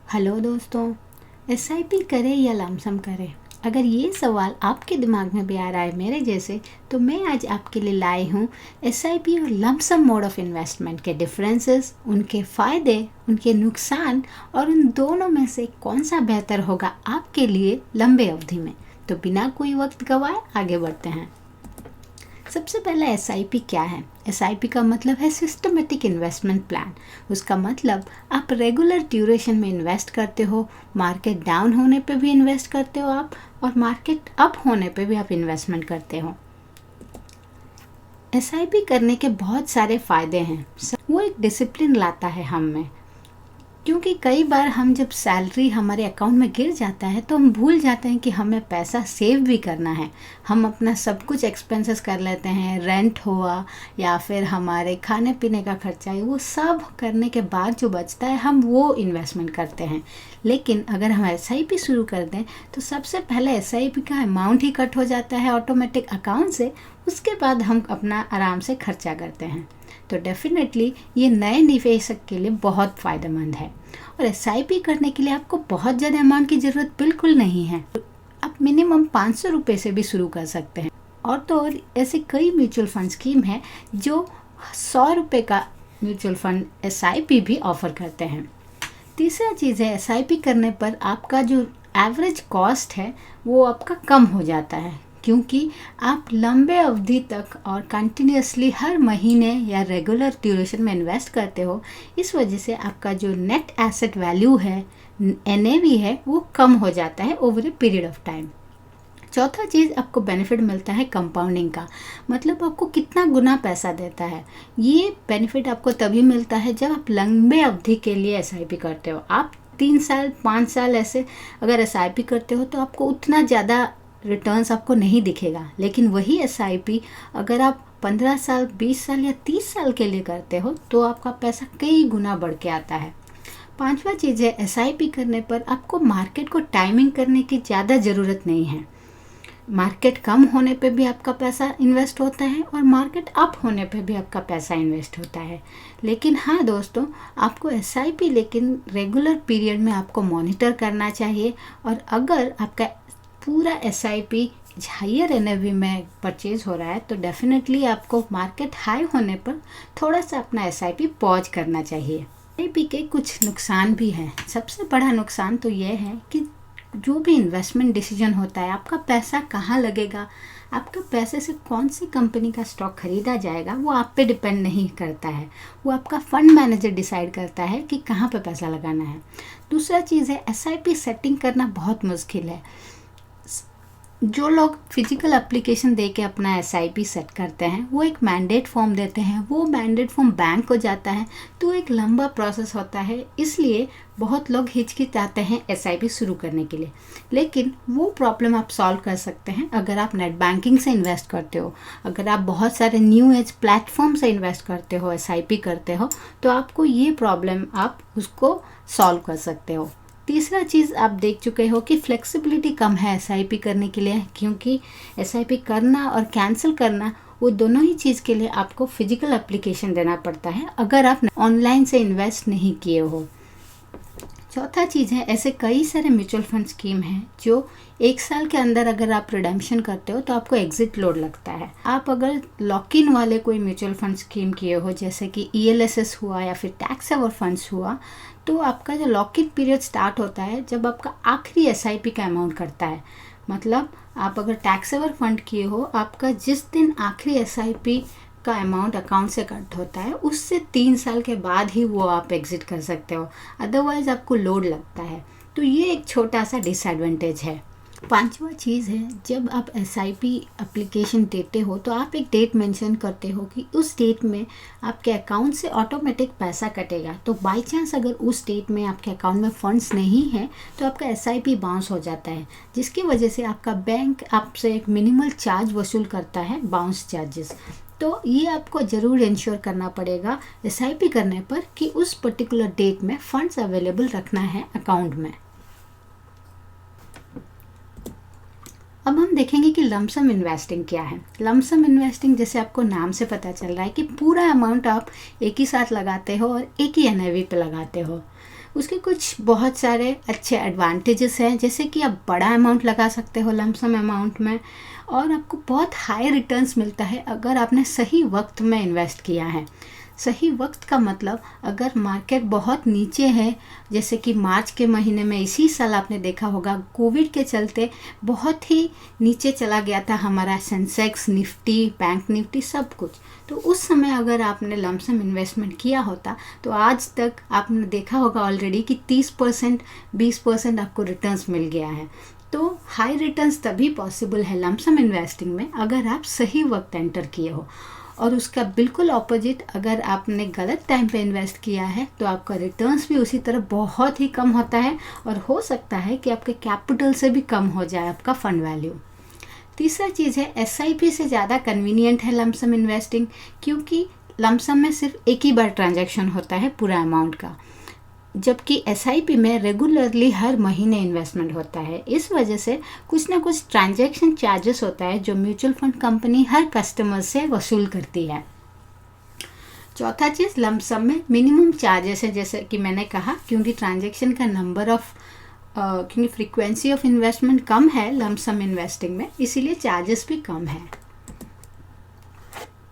Hello दोस्तों। SIP करें या लमसम करें, अगर ये सवाल आपके दिमाग में भी आ रहा है मेरे जैसे, तो मैं आज आपके लिए लाई हूँ एसआईपी और लमसम मोड ऑफ इन्वेस्टमेंट के डिफरेंसेस, उनके फ़ायदे, उनके नुकसान और उन दोनों में से कौन सा बेहतर होगा आपके लिए लंबे अवधि में। तो बिना कोई वक्त गवाए आगे बढ़ते हैं। सबसे पहले एसआईपी क्या है? एसआईपी का मतलब है सिस्टमेटिक इन्वेस्टमेंट प्लान। उसका मतलब आप रेगुलर ड्यूरेशन में इन्वेस्ट करते हो, मार्केट डाउन होने पे भी इन्वेस्ट करते हो आप, और मार्केट अप होने पे भी आप इन्वेस्टमेंट करते हो। एसआईपी करने के बहुत सारे फ़ायदे हैं। वो एक डिसिप्लिन लाता है हम में, क्योंकि कई बार हम जब सैलरी हमारे अकाउंट में गिर जाता है तो हम भूल जाते हैं कि हमें पैसा सेव भी करना है। हम अपना सब कुछ एक्सपेंसेस कर लेते हैं, रेंट हुआ या फिर हमारे खाने पीने का खर्चा है, वो सब करने के बाद जो बचता है हम वो इन्वेस्टमेंट करते हैं। लेकिन अगर हम एसआईपी शुरू कर दें तो सबसे पहले एसआईपी का अमाउंट ही कट हो जाता है ऑटोमेटिक अकाउंट से, उसके बाद हम अपना आराम से खर्चा करते हैं। तो डेफिनेटली ये नए निवेशक के लिए बहुत फ़ायदेमंद है। और एसआईपी करने के लिए आपको बहुत ज़्यादा अमाउंट की ज़रूरत बिल्कुल नहीं है। आप मिनिमम 500 रुपये से भी शुरू कर सकते हैं। और तो और ऐसे कई म्यूचुअल फंड स्कीम है जो 100 रुपये का म्यूचुअल फंड एसआईपी भी ऑफ़र करते हैं। तीसरा चीज़ है, एसआईपी करने पर आपका जो एवरेज कॉस्ट है वो आपका कम हो जाता है, क्योंकि आप लंबे अवधि तक और कंटिन्यूसली हर महीने या रेगुलर ड्यूरेशन में इन्वेस्ट करते हो। इस वजह से आपका जो नेट एसेट वैल्यू है, एनएवी है, वो कम हो जाता है over a period of time. चौथा चीज़ आपको बेनिफिट मिलता है कंपाउंडिंग का, मतलब आपको कितना गुना पैसा देता है। ये बेनिफिट आपको तभी मिलता है जब आप लंबे अवधि के लिए एसआईपी करते हो। आप 3 साल 5 साल ऐसे अगर एसआईपी करते हो तो आपको उतना ज़्यादा रिटर्न्स आपको नहीं दिखेगा। लेकिन वही एसआईपी अगर आप 15 साल 20 साल या 30 साल के लिए करते हो तो आपका पैसा कई गुना बढ़ के आता है। पांचवा चीज़ है, एसआईपी करने पर आपको मार्केट को टाइमिंग करने की ज़्यादा ज़रूरत नहीं है। मार्केट कम होने पे भी आपका पैसा इन्वेस्ट होता है और मार्केट अप होने पे भी आपका पैसा इन्वेस्ट होता है। लेकिन हाँ दोस्तों, आपको एसआईपी लेकिन रेगुलर पीरियड में आपको मॉनिटर करना चाहिए। और अगर आपका पूरा एसआईपी हायर एनएवी में परचेज हो रहा है तो डेफिनेटली आपको मार्केट हाई होने पर थोड़ा सा अपना एसआईपी पॉज करना चाहिए। एसआईपी के कुछ नुकसान भी हैं। सबसे बड़ा नुकसान तो ये है कि जो भी इन्वेस्टमेंट डिसीजन होता है, आपका पैसा कहाँ लगेगा, आपके पैसे से कौन सी कंपनी का स्टॉक खरीदा जाएगा, वो आप पे डिपेंड नहीं करता है। वो आपका फंड मैनेजर डिसाइड करता है कि कहाँ पे पैसा लगाना है। दूसरा चीज़ है, एसआईपी सेटिंग करना बहुत मुश्किल है। जो लोग फिजिकल एप्लीकेशन दे के अपना एसआईपी सेट करते हैं, वो एक मैंडेट फॉर्म देते हैं, वो मैंडेट फॉर्म बैंक को जाता है, तो एक लंबा प्रोसेस होता है। इसलिए बहुत लोग हिचकिचाते हैं एसआईपी शुरू करने के लिए। लेकिन वो प्रॉब्लम आप सॉल्व कर सकते हैं अगर आप नेट बैंकिंग से इन्वेस्ट करते हो, अगर आप बहुत सारे न्यू एज प्लेटफॉर्म से इन्वेस्ट करते हो, एसआईपी करते हो, तो आपको ये प्रॉब्लम आप उसको सॉल्व कर सकते हो। तीसरा चीज़ आप देख चुके हो कि फ्लेक्सिबिलिटी कम है एसआईपी करने के लिए, क्योंकि एसआईपी करना और कैंसिल करना, वो दोनों ही चीज़ के लिए आपको फिजिकल एप्लीकेशन देना पड़ता है अगर आप ऑनलाइन से इन्वेस्ट नहीं किए हो। चौथा चीज़ है, ऐसे कई सारे म्यूचुअल फंड स्कीम हैं जो 1 साल के अंदर अगर आप रिडेम्पशन करते हो तो आपको एग्जिट लोड लगता है। आप अगर लॉक इन वाले कोई म्यूचुअल फंड स्कीम किए हो, जैसे कि ईएलएसएस हुआ या फिर टैक्स सेवर फंड्स हुआ, तो आपका जो लॉक इन पीरियड स्टार्ट होता है जब आपका आखिरी एसआईपी का अमाउंट करता है। मतलब आप अगर टैक्स सेवर फंड किए हो, आपका जिस दिन आखिरी एसआईपी का अमाउंट अकाउंट से कट होता है उससे 3 साल के बाद ही वो आप एग्जिट कर सकते हो, अदरवाइज़ आपको लोड लगता है। तो ये एक छोटा सा डिसएडवांटेज है। पांचवा चीज़ है, जब आप एसआईपी एप्लीकेशन देते हो तो आप एक डेट मेंशन करते हो कि उस डेट में आपके अकाउंट से ऑटोमेटिक पैसा कटेगा। तो बाय चांस अगर उस डेट में आपके अकाउंट में फंड्स नहीं हैं तो आपका एसआईपी बाउंस हो जाता है, जिसकी वजह से आपका बैंक आपसे एक मिनिमल चार्ज वसूल करता है, बाउंस चार्जेस। तो ये आपको ज़रूर इंश्योर करना पड़ेगा एसआईपी करने पर कि उस पर्टिकुलर डेट में फंड्स अवेलेबल रखना है अकाउंट में। अब हम देखेंगे कि लमसम इन्वेस्टिंग क्या है। लमसम इन्वेस्टिंग, जैसे आपको नाम से पता चल रहा है कि पूरा अमाउंट आप एक ही साथ लगाते हो और एक ही एनएवी पे लगाते हो। उसके कुछ बहुत सारे अच्छे एडवांटेजेस हैं, जैसे कि आप बड़ा अमाउंट लगा सकते हो लमसम अमाउंट में, और आपको बहुत हाई रिटर्न्स मिलता है अगर आपने सही वक्त में इन्वेस्ट किया है। सही वक्त का मतलब, अगर मार्केट बहुत नीचे है, जैसे कि मार्च के महीने में इसी साल आपने देखा होगा कोविड के चलते बहुत ही नीचे चला गया था हमारा सेंसेक्स, निफ्टी, बैंक निफ्टी, सब कुछ। तो उस समय अगर आपने लमसम इन्वेस्टमेंट किया होता तो आज तक आपने देखा होगा ऑलरेडी कि 30%, 20% आपको रिटर्न्स मिल गया है। तो हाई रिटर्न्स तभी पॉसिबल है लमसम इन्वेस्टिंग में अगर आप सही वक्त एंटर किए हो, और उसका बिल्कुल ऑपोजिट अगर आपने गलत टाइम पे इन्वेस्ट किया है तो आपका रिटर्न्स भी उसी तरह बहुत ही कम होता है, और हो सकता है कि आपके कैपिटल से भी कम हो जाए आपका फंड वैल्यू। तीसरा चीज़ है, एसआईपी से ज़्यादा कन्वीनियंट है लमसम इन्वेस्टिंग, क्योंकि लमसम में सिर्फ एक ही बार ट्रांजैक्शन होता है पूरा अमाउंट का, जबकि एसआईपी में रेगुलरली हर महीने इन्वेस्टमेंट होता है। इस वजह से कुछ ना कुछ ट्रांजैक्शन चार्जेस होता है जो म्यूचुअल फंड कंपनी हर कस्टमर से वसूल करती है। चौथा चीज़, लमसम में मिनिमम चार्जेस है, जैसे कि मैंने कहा, क्योंकि ट्रांजैक्शन का क्योंकि फ्रीक्वेंसी ऑफ इन्वेस्टमेंट कम है लमसम इन्वेस्टिंग में, इसीलिए चार्जेस भी कम है।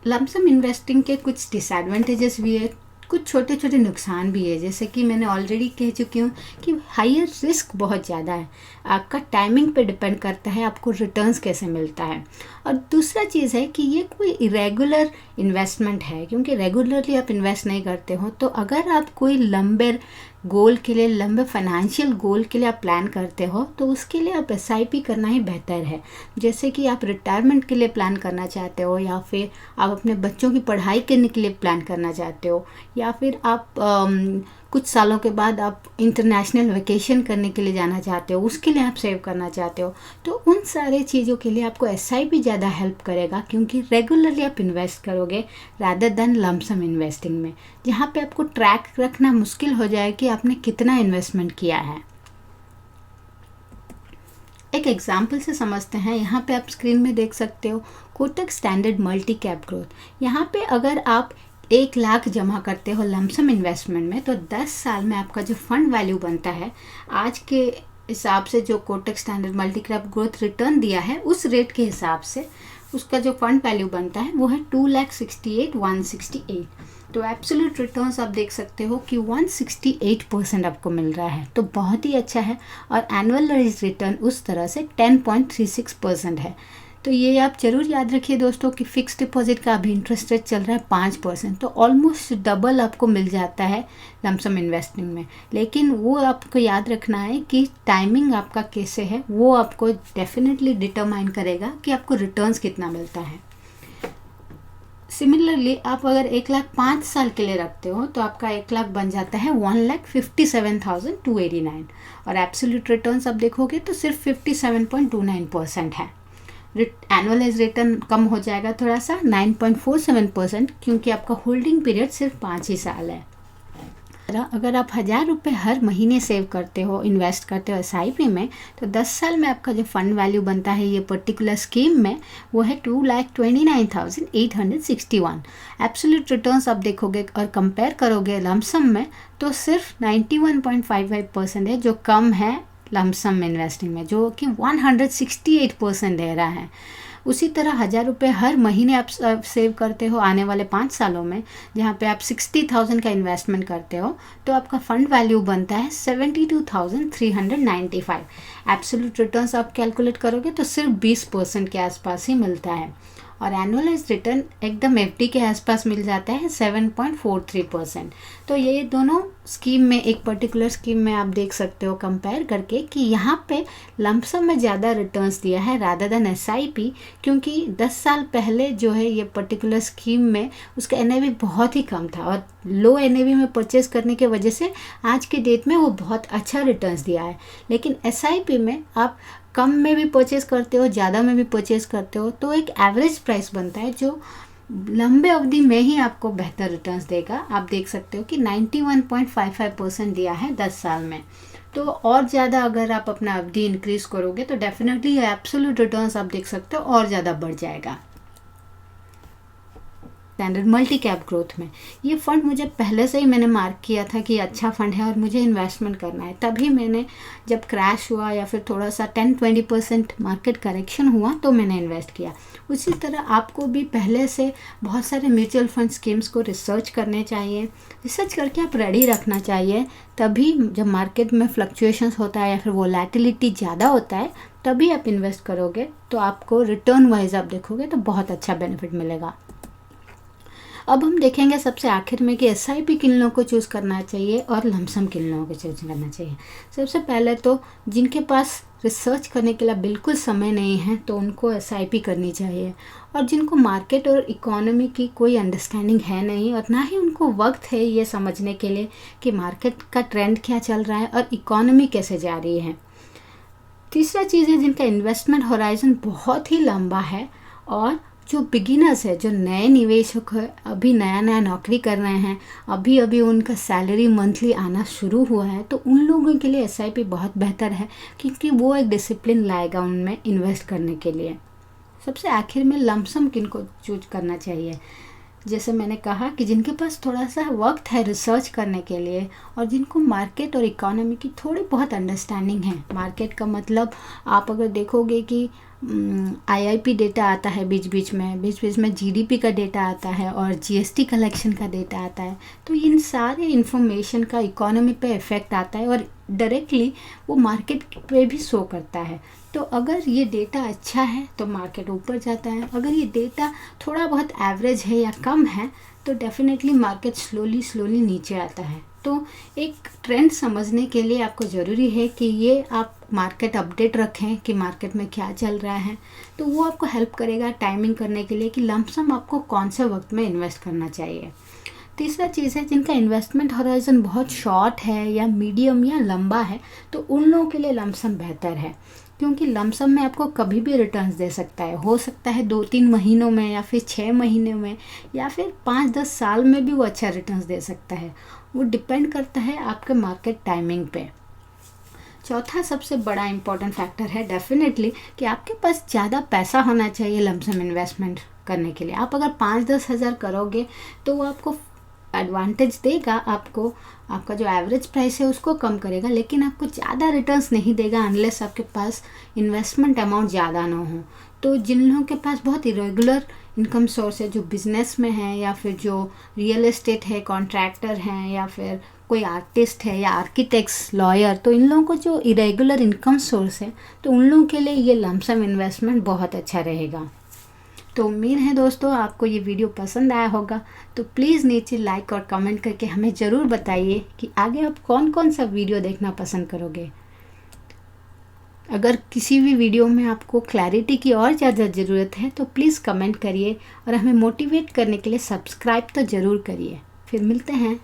लमसम इन्वेस्टिंग के कुछ डिसएडवांटेजेस भी है, कुछ छोटे छोटे नुकसान भी है, जैसे कि मैंने ऑलरेडी कह चुकी हूँ कि हायर रिस्क बहुत ज़्यादा है। आपका टाइमिंग पे डिपेंड करता है आपको रिटर्न्स कैसे मिलता है। और दूसरा चीज़ है कि ये कोई इरेगुलर इन्वेस्टमेंट है, क्योंकि रेगुलरली आप इन्वेस्ट नहीं करते हो। तो अगर आप कोई लंबे गोल के लिए, लंबे फाइनेंशियल गोल के लिए आप प्लान करते हो तो उसके लिए आप एसआईपी करना ही बेहतर है। जैसे कि आप रिटायरमेंट के लिए प्लान करना चाहते हो, या फिर आप अपने बच्चों की पढ़ाई करने के लिए प्लान करना चाहते हो, या फिर आप कुछ सालों के बाद आप इंटरनेशनल वेकेशन करने के लिए जाना चाहते हो, उसके लिए आप सेव करना चाहते हो, तो उन सारे चीज़ों के लिए आपको एसआईपी ज़्यादा हेल्प करेगा, क्योंकि रेगुलरली आप इन्वेस्ट करोगे रादर देन लमसम इन्वेस्टिंग में, जहाँ पे आपको ट्रैक रखना मुश्किल हो जाए कि आपने कितना इन्वेस्टमेंट किया है। एक एग्जाम्पल से समझते हैं। यहाँ पे आप स्क्रीन में देख सकते हो Kotak standard multi cap growth. यहाँ पे अगर आप 1 लाख जमा करते हो लमसम इन्वेस्टमेंट में, तो 10 साल में आपका जो फंड वैल्यू बनता है, आज के हिसाब से जो Kotak standard multi cap growth return दिया है उस रेट के हिसाब से उसका जो फंड वैल्यू बनता है वो है 2,68,168। तो एब्सोल्यूट रिटर्न्स आप देख सकते हो कि 168% आपको मिल रहा है, तो बहुत ही अच्छा है। और एनुअलाइज रिटर्न उस तरह से 10.36% है। तो ये आप जरूर याद रखिए दोस्तों कि फिक्स डिपॉजिट का अभी इंटरेस्ट रेट चल रहा है 5%, तो ऑलमोस्ट डबल आपको मिल जाता है लमसम इन्वेस्टिंग में। लेकिन वो आपको याद रखना है कि टाइमिंग आपका कैसे है, वो आपको डेफिनेटली डिटरमाइन करेगा कि आपको रिटर्न्स कितना मिलता है। सिमिलरली आप अगर 1 लाख 5 साल के लिए रखते हो तो आपका 1 लाख बन जाता है 1,57,289, और एब्सोल्यूट रिटर्न्स आप देखोगे तो सिर्फ 57.29% है। एनुअलाइज रिटर्न कम हो जाएगा थोड़ा सा 9.47%, क्योंकि आपका होल्डिंग पीरियड सिर्फ 5 ही साल है। अगर आप 1,000 रुपये हर महीने सेव करते हो, इन्वेस्ट करते हो एसआईपी में, तो 10 साल में आपका जो फंड वैल्यू बनता है ये पर्टिकुलर स्कीम में वो है 2,29,861। एब्सोल्यूट रिटर्न्स आप देखोगे और कंपेयर करोगे लमसम में तो सिर्फ 91.55% है, जो कम है लमसम इन्वेस्टिंग में, जो कि 168% दे रहा है। उसी तरह 1,000 रुपये हर महीने आप सेव करते हो आने वाले 5 सालों में, जहाँ पे आप 60,000 का इन्वेस्टमेंट करते हो, तो आपका फंड वैल्यू बनता है 72,395। एब्सोल्यूट रिटर्न्स आप कैलकुलेट करोगे तो सिर्फ 20% के आसपास ही मिलता है, और एनुअलाइज रिटर्न एकदम एफडी के आसपास मिल जाता है 7.43%। तो ये दोनों स्कीम में, एक पर्टिकुलर स्कीम में आप देख सकते हो कंपेयर करके कि यहाँ पे लमसम में ज़्यादा रिटर्न्स दिया है रादर देन एसआईपी, क्योंकि 10 साल पहले जो है ये पर्टिकुलर स्कीम में उसका एनएवी बहुत ही कम था, और लो एनएवी में परचेज करने की वजह से आज के डेट में वो बहुत अच्छा रिटर्न्स दिया है। लेकिन एसआईपी में आप कम में भी परचेज करते हो, ज़्यादा में भी परचेज करते हो, तो एक एवरेज प्राइस बनता है जो लंबे अवधि में ही आपको बेहतर रिटर्न्स देगा। आप देख सकते हो कि 91.55% दिया है 10 साल में। तो और ज़्यादा अगर आप अपना अवधि इंक्रीज करोगे तो डेफिनेटली एब्सोल्यूट रिटर्न्स आप देख सकते हो और ज़्यादा बढ़ जाएगा। स्टैंडर्ड मल्टी कैप ग्रोथ में। ये फ़ंड मुझे पहले से ही मैंने मार्क किया था कि अच्छा फ़ंड है और मुझे इन्वेस्टमेंट करना है। तभी मैंने जब क्रैश हुआ या फिर थोड़ा सा 10-20% मार्केट करेक्शन हुआ तो मैंने इन्वेस्ट किया। उसी तरह आपको भी पहले से बहुत सारे म्यूचुअल फंड स्कीम्स को रिसर्च करने चाहिए। रिसर्च करके आप रेडी रखना चाहिए, तभी जब मार्केट में फ्लक्चुएशंस होता है या फिर वोलेटिलिटी ज़्यादा होता है तभी आप इन्वेस्ट करोगे तो आपको रिटर्न वाइज आप देखोगे तो बहुत अच्छा बेनिफिट मिलेगा। अब हम देखेंगे सबसे आखिर में कि एसआईपी किन लोगों को चूज़ करना चाहिए और लमसम किन लोगों को चूज़ करना चाहिए। सबसे पहले तो जिनके पास रिसर्च करने के लिए बिल्कुल समय नहीं है तो उनको एसआईपी करनी चाहिए, और जिनको मार्केट और इकोनॉमी की कोई अंडरस्टैंडिंग है नहीं और ना ही उनको वक्त है ये समझने के लिए कि मार्केट का ट्रेंड क्या चल रहा है और इकोनॉमी कैसे जा रही है। तीसरा चीज़ है जिनका इन्वेस्टमेंट होराइजन बहुत ही लंबा है, और जो बिगिनर्स है, जो नए निवेशक है, अभी नया नया नौकरी कर रहे हैं, अभी अभी उनका सैलरी मंथली आना शुरू हुआ है, तो उन लोगों के लिए एसआईपी बहुत बेहतर है क्योंकि वो एक डिसिप्लिन लाएगा उनमें इन्वेस्ट करने के लिए। सबसे आखिर में लमसम किन को चूज करना चाहिए। जैसे मैंने कहा कि जिनके पास थोड़ा सा वक्त है रिसर्च करने के लिए और जिनको मार्केट और इकोनॉमी की थोड़ी बहुत अंडरस्टैंडिंग है। मार्केट का मतलब आप अगर देखोगे कि आईआईपी डेटा आता है बीच बीच में जीडीपी का डेटा आता है और जीएसटी कलेक्शन का डेटा आता है, तो इन सारे इन्फॉर्मेशन का इकोनॉमी पे इफ़ेक्ट आता है और डायरेक्टली वो मार्केट पे भी शो करता है। तो अगर ये डेटा अच्छा है तो मार्केट ऊपर जाता है, अगर ये डेटा थोड़ा बहुत एवरेज है या कम है तो डेफिनेटली मार्केट स्लोली नीचे आता है। तो एक ट्रेंड समझने के लिए आपको ज़रूरी है कि ये आप मार्केट अपडेट रखें कि मार्केट में क्या चल रहा है, तो वो आपको हेल्प करेगा टाइमिंग करने के लिए कि लमसम आपको कौन से वक्त में इन्वेस्ट करना चाहिए। तीसरा चीज़ है जिनका इन्वेस्टमेंट हॉराइजन बहुत शॉर्ट है या मीडियम या लंबा है, तो उन लोगों के लिए लमसम बेहतर है क्योंकि लमसम में आपको कभी भी रिटर्न्स दे सकता है। हो सकता है 2-3 महीनों में या फिर 6 महीने में या फिर 5-10 साल में भी वो अच्छा रिटर्न्स दे सकता है। वो डिपेंड करता है आपके मार्केट टाइमिंग पे। चौथा सबसे बड़ा इम्पॉर्टेंट फैक्टर है डेफिनेटली कि आपके पास ज़्यादा पैसा होना चाहिए लमसम इन्वेस्टमेंट करने के लिए। आप अगर 5-10 हज़ार करोगे तो वो आपको एडवांटेज देगा, आपको आपका जो एवरेज प्राइस है उसको कम करेगा, लेकिन आपको ज़्यादा रिटर्न्स नहीं देगा अनलेस आपके पास इन्वेस्टमेंट अमाउंट ज़्यादा ना हो। तो जिन लोगों के पास बहुत इरेगुलर इनकम सोर्स है, जो बिजनेस में है या फिर जो रियल एस्टेट है, कॉन्ट्रैक्टर हैं या फिर कोई आर्टिस्ट है या आर्किटेक्ट्स, लॉयर, तो इन लोगों को जो इरेगुलर इनकम सोर्स है तो उन लोगों के लिए ये लमसम इन्वेस्टमेंट बहुत अच्छा रहेगा। तो उम्मीद है दोस्तों आपको ये वीडियो पसंद आया होगा, तो प्लीज़ नीचे लाइक और कमेंट करके हमें ज़रूर बताइए कि आगे आप कौन कौन सा वीडियो देखना पसंद करोगे। अगर किसी भी वीडियो में आपको क्लैरिटी की और ज़्यादा ज़रूरत है तो प्लीज़ कमेंट करिए और हमें मोटिवेट करने के लिए सब्सक्राइब तो ज़रूर करिए। फिर मिलते हैं।